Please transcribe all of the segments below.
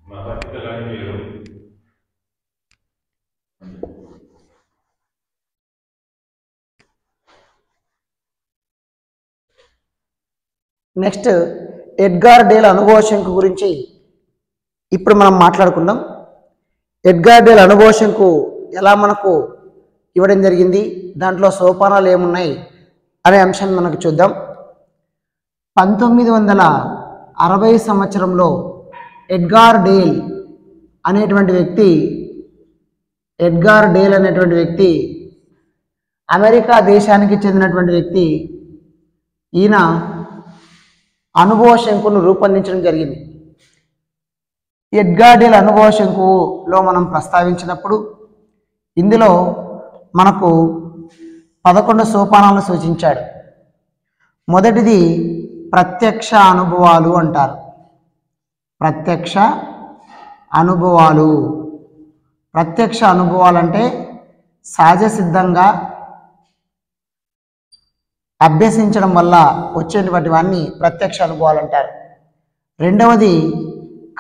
మా పత్రికలు అని మీరు నెక్స్ట్ ఎడ్గార్ డేల్ అనుభవ శంకు గురించి ఇప్పుడు మనం మాట్లాడుకుందాం. ఎడ్గార్ డేల్ అనుభవ శంకు ఎలా మనకు ఇవ్వడం జరిగింది, దాంట్లో సోపానాలు ఏమున్నాయి అనే అంశాన్ని మనకు చూద్దాం. 1960 సంవత్సరంలో ఎడ్గార్ డేల్ అనేటువంటి వ్యక్తి అమెరికా దేశానికి చెందినటువంటి వ్యక్తి. ఈయన అనుభవ శంకును రూపొందించడం జరిగింది. ఎడ్గార్ డేల్ అనుభవ శంకులో మనం ప్రస్తావించినప్పుడు ఇందులో మనకు 11 సోపానాలను సూచించాడు. మొదటిది ప్రత్యక్ష అనుభవాలు అంటారు. ప్రత్యక్ష అనుభవాలు అంటే సహజ సిద్ధంగా అభ్యసించడం వల్ల వచ్చేటువంటి వాన్ని ప్రత్యక్ష అనుభవాలు అంటారు. రెండవది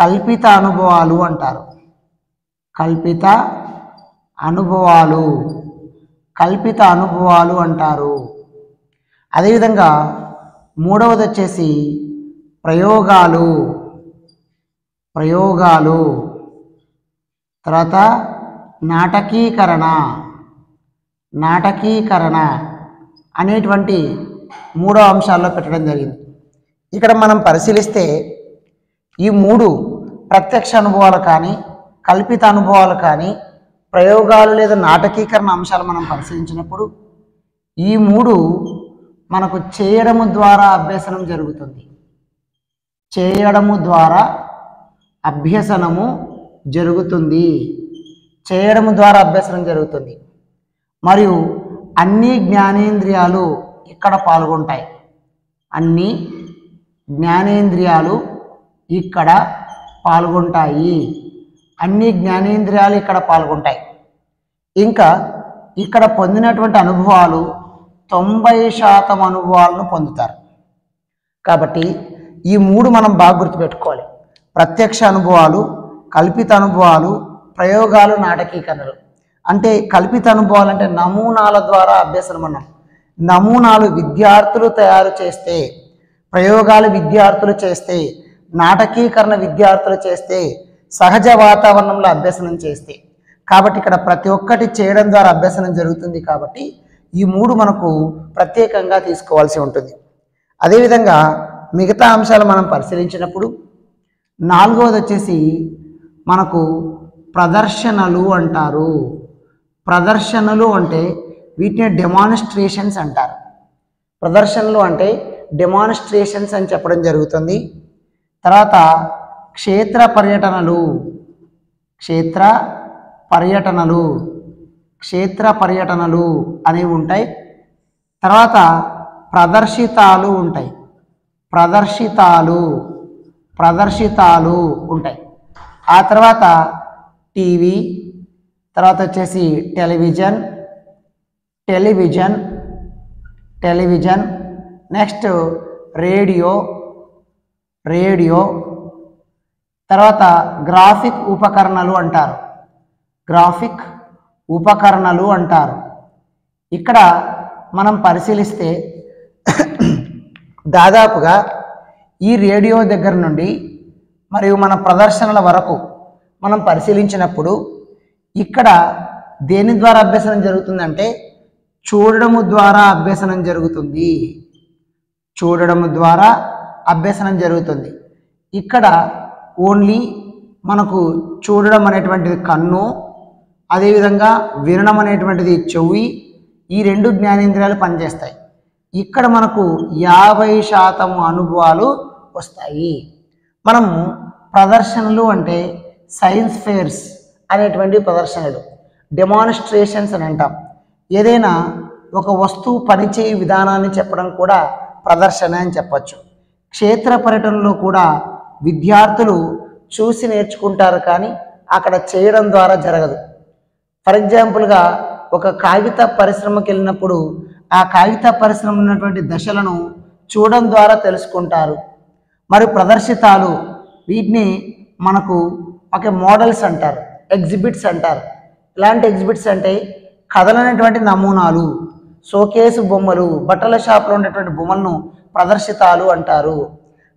కల్పిత అనుభవాలు అంటారు. కల్పిత అనుభవాలు అంటారు. అదేవిధంగా మూడవది వచ్చేసి ప్రయోగాలు. తర్వాత నాటకీకరణ అనేటువంటి 3 అంశాల్లో పెట్టడం జరిగింది. ఇక్కడ మనం పరిశీలిస్తే ఈ 3 ప్రత్యక్ష అనుభవాలు కానీ, కల్పిత అనుభవాలు కానీ, ప్రయోగాలు లేదా నాటకీకరణ అంశాలు మనం పరిశీలించినప్పుడు ఈ 3 మనకు చేయడము ద్వారా అభ్యసనం జరుగుతుంది. చేయడము ద్వారా అభ్యసనం జరుగుతుంది. మరియు అన్ని జ్ఞానేంద్రియాలు ఇక్కడ పాల్గొంటాయి. ఇంకా ఇక్కడ పొందినటువంటి అనుభవాలు 90% అనుభవాలను పొందుతారు. కాబట్టి ఈ 3 మనం బాగా గుర్తుపెట్టుకోవాలి. ప్రత్యక్ష అనుభవాలు, కల్పిత అనుభవాలు, ప్రయోగాలు, నాటకీకరణలు. అంటే కల్పిత అనుభవాలు అంటే నమూనాల ద్వారా అభ్యసనం అన్నాం. నమూనాలు విద్యార్థులు తయారు చేస్తే, ప్రయోగాలు విద్యార్థులు చేస్తే, నాటకీకరణ విద్యార్థులు చేస్తే, సహజ వాతావరణంలో అభ్యసనం చేస్తే. కాబట్టి ఇక్కడ ప్రతి ఒక్కటి చేయడం ద్వారా అభ్యసనం జరుగుతుంది. కాబట్టి ఈ 3 మనకు ప్రత్యేకంగా తీసుకోవాల్సి ఉంటుంది. అదేవిధంగా మిగతా అంశాలు మనం పరిశీలించినప్పుడు 4వది వచ్చేసి మనకు ప్రదర్శనలు అంటారు. ప్రదర్శనలు అంటే వీటిని డెమాన్స్ట్రేషన్స్ అంటారు. ప్రదర్శనలు అంటే డెమాన్స్ట్రేషన్స్ అని చెప్పడం జరుగుతుంది. తర్వాత క్షేత్ర పర్యటనలు అనేవి ఉంటాయి. తర్వాత ప్రదర్శితాలు ఉంటాయి. ఆ తర్వాత టీవీ, తర్వాత వచ్చేసి టెలివిజన్, నెక్స్ట్ రేడియో, తర్వాత గ్రాఫిక్ ఉపకరణలు అంటారు. ఇక్కడ మనం పరిశీలిస్తే దాదాపుగా ఈ రేడియో దగ్గర నుండి మరియు మన ప్రదర్శనల వరకు మనం పరిశీలించినప్పుడు ఇక్కడ దేని ద్వారా అభ్యసనం జరుగుతుందంటే చూడడము ద్వారా అభ్యసనం జరుగుతుంది. ఇక్కడ ఓన్లీ మనకు చూడడం అనేటువంటిది కన్ను, అదేవిధంగా వినడం అనేటువంటిది చెవి, ఈ 2 జ్ఞానేంద్రియాలు పనిచేస్తాయి. ఇక్కడ మనకు 50% అనుభవాలు వస్తాయి. మనము ప్రదర్శనలు అంటే సైన్స్ ఫేర్స్ అనేటువంటి ప్రదర్శనలు, డెమాన్స్ట్రేషన్స్ అని అంటాం. ఏదైనా ఒక వస్తువు పనిచేయ విధానాన్ని చెప్పడం కూడా ప్రదర్శన అని చెప్పచ్చు. క్షేత్ర పర్యటనలో కూడా విద్యార్థులు చూసి నేర్చుకుంటారు, కానీ అక్కడ చేయడం ద్వారా జరగదు. ఫర్ ఎగ్జాంపుల్గా ఒక కాగిత పరిశ్రమకి వెళ్ళినప్పుడు ఆ కాగిత పరిశ్రమ ఉన్నటువంటి దశలను చూడడం ద్వారా తెలుసుకుంటారు. మరి ప్రదర్శితాలు వీటిని మనకు ఓకే, మోడల్స్ అంటారు, ఎగ్జిబిట్స్ అంటారు. ఇలాంటి ఎగ్జిబిట్స్ అంటే కదలనటువంటి నమూనాలు, షోకేసు బొమ్మలు, బట్టల షాప్లో ఉండేటువంటి బొమ్మలను ప్రదర్శితాలు అంటారు.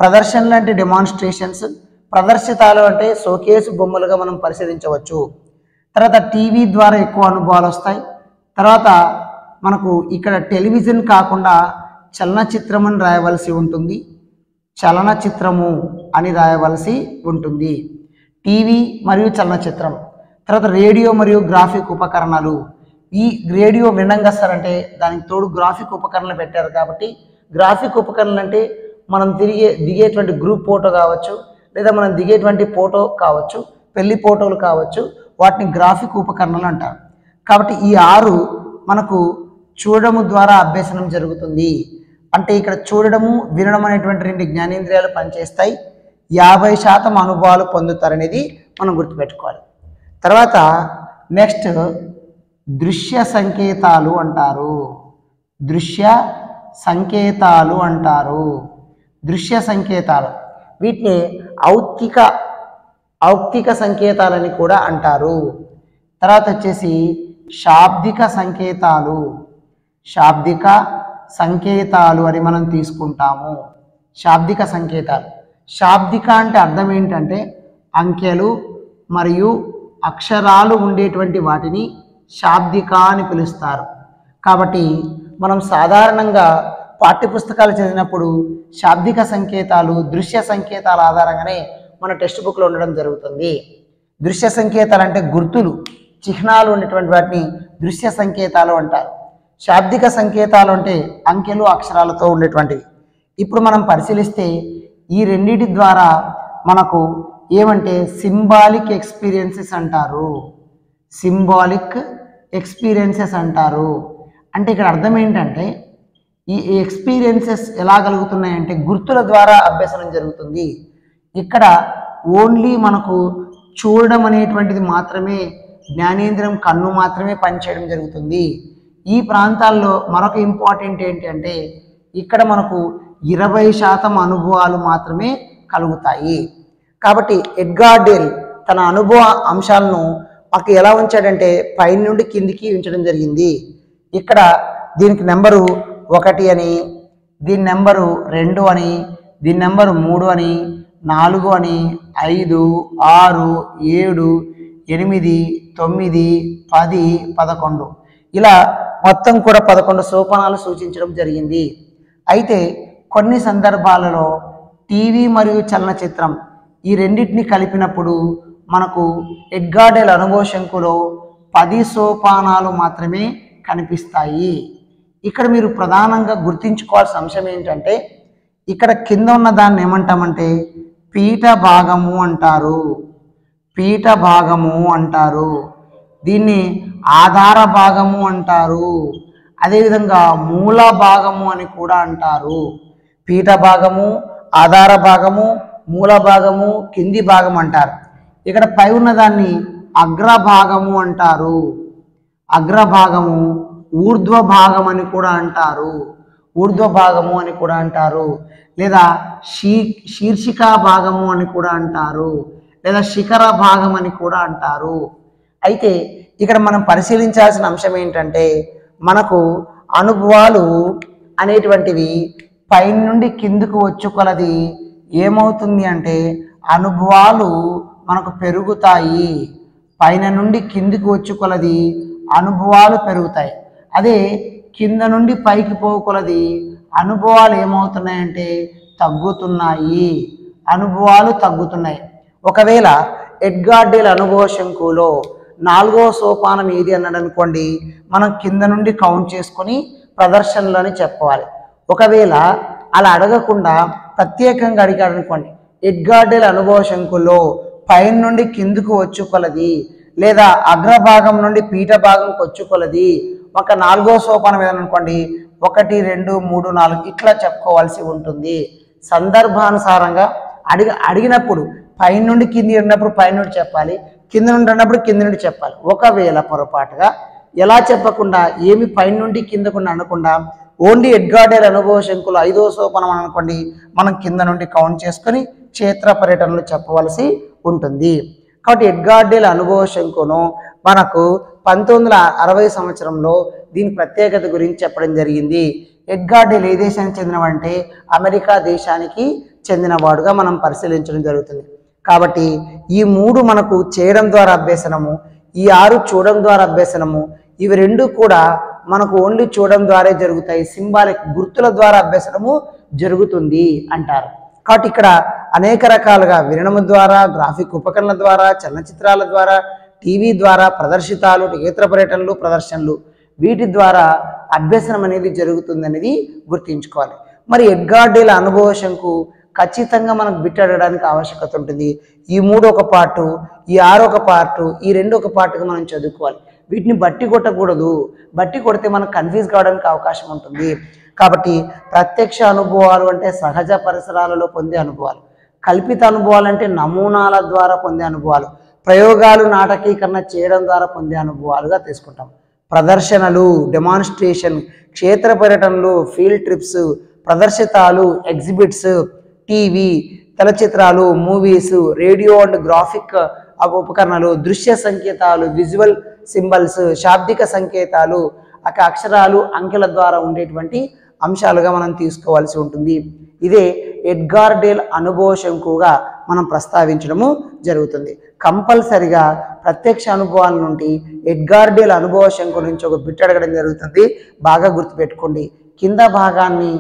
ప్రదర్శనలు అంటే డెమాన్స్ట్రేషన్స్, ప్రదర్శితాలు అంటే షోకేసు బొమ్మలుగా మనం పరిశీలించవచ్చు. తర్వాత టీవీ ద్వారా ఎక్కువ అనుభవాలు వస్తాయి. తర్వాత మనకు ఇక్కడ టెలివిజన్ కాకుండా చలనచిత్రం అని రాయవలసి ఉంటుంది, చలనచిత్రము అని రాయవలసి ఉంటుంది. టీవీ మరియు చలనచిత్రం. తర్వాత రేడియో మరియు గ్రాఫిక్ ఉపకరణాలు. ఈ రేడియో వినంగా అంటే దానికి తోడు గ్రాఫిక్ ఉపకరణలు పెట్టారు కాబట్టి గ్రాఫిక్ ఉపకరణలు అంటే మనం దిగేటువంటి గ్రూప్ ఫోటో కావచ్చు, లేదా మనం దిగేటువంటి ఫోటో కావచ్చు, పెళ్లి ఫోటోలు కావచ్చు, వాటిని గ్రాఫిక్ ఉపకరణలు అంటారు. కాబట్టి ఈ 6 మనకు చూడడము ద్వారా అభ్యసనం జరుగుతుంది. అంటే ఇక్కడ చూడడము, వినడం అనేటువంటి 2 జ్ఞానేంద్రియాలు పనిచేస్తాయి. 50% అనుభవాలు పొందుతారనేది మనం గుర్తుపెట్టుకోవాలి. తర్వాత నెక్స్ట్ దృశ్య సంకేతాలు అంటారు. దృశ్య సంకేతాలు అంటారు. దృశ్య సంకేతాలు వీటిని ఔక్తిక సంకేతాలని కూడా అంటారు. తర్వాత వచ్చేసి శాబ్దిక సంకేతాలు. శాబ్దిక సంకేతాలు అని మనం తీసుకుంటాము. శాబ్దిక సంకేతాలు. శాబ్దిక అంటే అర్థం ఏంటంటే అంకెలు మరియు అక్షరాలు ఉండేటువంటి వాటిని శాబ్దిక అని పిలుస్తారు. కాబట్టి మనం సాధారణంగా పాఠ్యపుస్తకాలు చదివినప్పుడు శాబ్దిక సంకేతాలు, దృశ్య సంకేతాల ఆధారంగానే మన టెక్స్ట్ బుక్లో ఉండడం జరుగుతుంది. దృశ్య సంకేతాలు అంటే గుర్తులు, చిహ్నాలు ఉన్నటువంటి వాటిని దృశ్య సంకేతాలు అంటారు. శాబ్దిక సంకేతాలు అంటే అంకెలు, అక్షరాలతో ఉండేటువంటివి. ఇప్పుడు మనం పరిశీలిస్తే ఈ రెండింటి ద్వారా మనకు ఏమంటే సింబాలిక్ ఎక్స్పీరియన్సెస్ అంటారు. సింబాలిక్ ఎక్స్పీరియన్సెస్ అంటారు. అంటే ఇక్కడ అర్థం ఏంటంటే ఈ ఎక్స్పీరియన్సెస్ ఎలా కలుగుతున్నాయంటే గుర్తుల ద్వారా అభ్యసనం జరుగుతుంది. ఇక్కడ ఓన్లీ మనకు చూడడం అనేటువంటిది మాత్రమే, జ్ఞానేంద్రియం కన్ను మాత్రమే పనిచేయడం జరుగుతుంది. ఈ ప్రాంతాల్లో మరొక ఇంపార్టెంట్ ఏంటంటే ఇక్కడ మనకు 20% అనుభవాలు మాత్రమే కలుగుతాయి. కాబట్టి ఎడ్గార్ డేల్ తన అనుభవ అంశాలను మాకు ఎలా ఉంచాడంటే పై నుండి కిందికి ఉంచడం జరిగింది. ఇక్కడ దీనికి నెంబరు 1 అని, దీని నెంబరు 2 అని, దీని నెంబరు 3 అని, 4 అని, 5, 6, 7, 8, 9, 10, 11 ఇలా మొత్తం కూడా 11 సోపానాలు సూచించడం జరిగింది. అయితే కొన్ని సందర్భాలలో టీవీ మరియు చలనచిత్రం ఈ రెండింటిని కలిపినప్పుడు మనకు ఎడ్గార్ డేల్ అనుభవ శంకులో 10 సోపానాలు మాత్రమే కనిపిస్తాయి. ఇక్కడ మీరు ప్రధానంగా గుర్తించుకోవాల్సిన అంశం ఏంటంటే ఇక్కడ కింద ఉన్న దాన్ని ఏమంటామంటే పీఠ భాగము అంటారు. పీఠ భాగము అంటారు. దీన్ని ఆధార భాగము అంటారు. అదేవిధంగా మూల భాగము అని కూడా అంటారు. పీఠ భాగము, ఆధార భాగము, మూల భాగము, కింది భాగం అంటారు. ఇక్కడ పై ఉన్నదాన్ని అగ్రభాగము అంటారు. అగ్రభాగము, ఊర్ధ్వ భాగం అని కూడా అంటారు. ఊర్ధ్వ భాగము అని కూడా అంటారు. లేదా శీర్షిక భాగము అని కూడా అంటారు. లేదా శిఖర భాగం అని కూడా అంటారు. అయితే ఇక్కడ మనం పరిశీలించాల్సిన అంశం ఏంటంటే మనకు అనుభవాలు అనేటువంటివి పై నుండి కిందకు వచ్చే కొలది ఏమవుతుంది అంటే అనుభవాలు మనకు పెరుగుతాయి. పైన నుండి కిందికి వచ్చే కొలది అనుభవాలు పెరుగుతాయి. అదే కింద నుండి పైకి పోకొలది అనుభవాలు ఏమవుతున్నాయంటే తగ్గుతున్నాయి. అనుభవాలు తగ్గుతున్నాయి. ఒకవేళ ఎడ్గార్ డేల్ అనుభవ శంకులో 4వ సోపానం ఏది అన్నాడు అనుకోండి, మనం కింద నుండి కౌంట్ చేసుకొని ప్రదర్శనలని చెప్పాలి. ఒకవేళ అలా అడగకుండా ప్రత్యేకంగా అడిగాడు అనుకోండి, ఎడ్గార్ డేల్ అనుభవ శంకులో పైన నుండి కిందకు వచ్చు కొలది లేదా అగ్రభాగం నుండి పీఠ భాగంకి వచ్చు కొలది ఒక 4వ సోపానం ఏదనుకోండి 1, 2, 3, 4 ఇట్లా చెప్పుకోవాల్సి ఉంటుంది. సందర్భానుసారంగా అడిగినప్పుడు పై నుండి కింది ఉన్నప్పుడు పై నుండి చెప్పాలి, కింద నుండి అన్నప్పుడు కింద నుండి చెప్పాలి. ఒకవేళ పొరపాటుగా ఎలా చెప్పకుండా ఏమి పై నుండి కిందకు అనకుండా ఓన్లీ ఎడ్గార్ డేల్ అనుభవ శంకులు 5వ సోపానం అనుకోండి, మనం కింద నుండి కౌంట్ చేసుకొని క్షేత్ర పర్యటనలు చెప్పవలసి ఉంటుంది. కాబట్టి ఎడ్గార్ డేల్ అనుభవ శంకును మనకు 1960 సంవత్సరంలో దీని ప్రత్యేకత గురించి చెప్పడం జరిగింది. ఎడ్గార్ డేల్ ఏ దేశానికి చెందినవంటే అమెరికా దేశానికి చెందినవాడుగా మనం పరిశీలించడం జరుగుతుంది. కాబట్టి ఈ 3 మనకు చేయడం ద్వారా అభ్యసనము, ఈ 6 చూడడం ద్వారా అభ్యసనము, ఇవి 2 కూడా మనకు ఓన్లీ చూడడం ద్వారా జరుగుతాయి. సింబాలిక్ గుర్తుల ద్వారా అభ్యసనము జరుగుతుంది అంటారు. కాబట్టి ఇక్కడ అనేక రకాలుగా వినడం ద్వారా, గ్రాఫిక్ ఉపకరణల ద్వారా, చలనచిత్రాల ద్వారా, టీవీ ద్వారా, ప్రదర్శితాలు, క్షేత్ర పర్యటనలు, ప్రదర్శనలు, వీటి ద్వారా అభ్యసనం అనేది జరుగుతుంది అనేది గుర్తుంచుకోవాలి. మరి ఎడ్గార్ డేల్ అనుభవ శంకు ఖచ్చితంగా మనకు బిట్ అడగడానికి ఆవశ్యకత ఉంటుంది. ఈ 3 ఒక పార్టు, ఈ 6 ఒక పార్టు, ఈ 2 ఒక పార్టుగా మనం చదువుకోవాలి. వీటిని బట్టి కొట్టకూడదు. బట్టి కొడితే మనకు కన్ఫ్యూజ్ కావడానికి అవకాశం ఉంటుంది. కాబట్టి ప్రత్యక్ష అనుభవాలు అంటే సహజ పరిసరాలలో పొందే అనుభవాలు, కల్పిత అనుభవాలు అంటే నమూనాల ద్వారా పొందే అనుభవాలు, ప్రయోగాలు నాటకీకరణ చేయడం ద్వారా పొందే అనుభవాలుగా తీసుకుంటాం. ప్రదర్శనలు, డెమాన్స్ట్రేషన్, క్షేత్ర పర్యటనలు, ఫీల్డ్ ట్రిప్స్, ప్రదర్శితాలు, ఎగ్జిబిట్స్, టీవీ, చలచిత్రాలు, మూవీస్, రేడియో అండ్ గ్రాఫిక్ ఉపకరణాలు, దృశ్య సంకేతాలు, విజువల్ సింబల్స్, శాబ్దిక సంకేతాలు, అక్షరాలు, అంకెల ద్వారా ఉండేటువంటి అంశాలుగా మనం తీసుకోవాల్సి ఉంటుంది. ఇదే ఎడ్గార్ డేల్ అనుభవ శంకుగా మనం ప్రస్తావించడము జరుగుతుంది. కంపల్సరిగా ప్రత్యక్ష అనుభవాల నుండి ఎడ్గార్ డేల్ అనుభవ శంకు నుంచి ఒక బిట్ అడగడం జరుగుతుంది. బాగా గుర్తుపెట్టుకోండి. కింద భాగాన్ని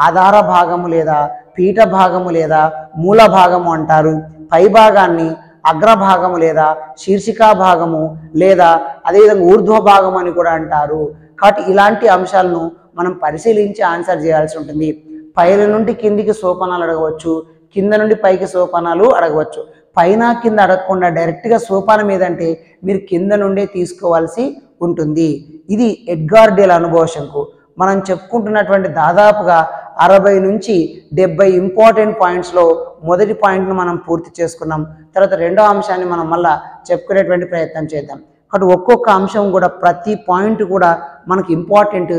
ఆధార భాగము లేదా పీఠ భాగము లేదా మూల భాగము అంటారు. పై భాగాన్ని అగ్రభాగము లేదా శీర్షికా భాగము లేదా అదేవిధంగా ఊర్ధ్వ భాగం అని కూడా అంటారు. కాబట్టి ఇలాంటి అంశాలను మనం పరిశీలించి ఆన్సర్ చేయాల్సి ఉంటుంది. పైన నుండి కిందికి సోపానాలు అడగవచ్చు, కింద నుండి పైకి సోపానాలు అడగవచ్చు. పైన కింద అడగకుండా డైరెక్ట్గా సోపానం ఏదంటే మీరు కింద నుండే తీసుకోవాల్సి ఉంటుంది. ఇది ఎడ్గార్ డేల్ అనుభవ శంకు. మనం చెప్పుకుంటున్నటువంటి దాదాపుగా 60 నుంచి 70 ఇంపార్టెంట్ పాయింట్స్లో మొదటి పాయింట్ను మనం పూర్తి చేసుకున్నాం. తర్వాత రెండో అంశాన్ని మనం మళ్ళీ చెప్పుకునేటువంటి ప్రయత్నం చేద్దాం. కాబట్టి ఒక్కొక్క అంశం కూడా ప్రతి పాయింట్ కూడా మనకు ఇంపార్టెంట్.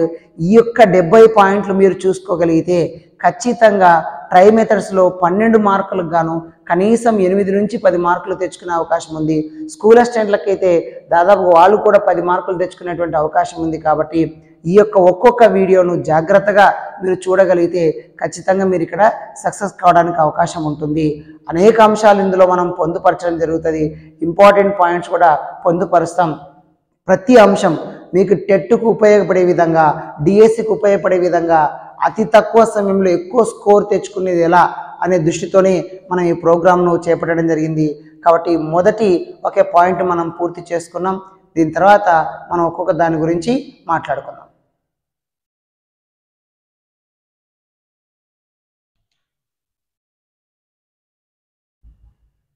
ఈ యొక్క 70 పాయింట్లు మీరు చూసుకోగలిగితే ఖచ్చితంగా ట్రై మెథడ్స్లో 12 మార్కులకు గాను కనీసం 8 నుంచి 10 మార్కులు తెచ్చుకునే అవకాశం ఉంది. స్కూల్ అసిస్టెంట్లకు అయితే దాదాపు వాళ్ళు కూడా 10 మార్కులు తెచ్చుకునేటువంటి అవకాశం ఉంది. కాబట్టి ఈ యొక్క ఒక్కొక్క వీడియోను జాగ్రత్తగా మీరు చూడగలిగితే ఖచ్చితంగా మీరు ఇక్కడ సక్సెస్ కావడానికి అవకాశం ఉంటుంది. అనేక అంశాలు ఇందులో మనం పొందుపరచడం జరుగుతుంది. ఇంపార్టెంట్ పాయింట్స్ కూడా పొందుపరుస్తాం. ప్రతి అంశం మీకు టెట్కు ఉపయోగపడే విధంగా, డిఎస్సికి ఉపయోగపడే విధంగా, అతి తక్కువ సమయంలో ఎక్కువ స్కోర్ తెచ్చుకునేది ఎలా అనే దృష్టితోనే మనం ఈ ప్రోగ్రామ్ను చేపట్టడం జరిగింది. కాబట్టి మొదటి ఒకే పాయింట్ మనం పూర్తి చేసుకున్నాం. దీని తర్వాత మనం ఒక్కొక్క దాని గురించి మాట్లాడుకుందాం.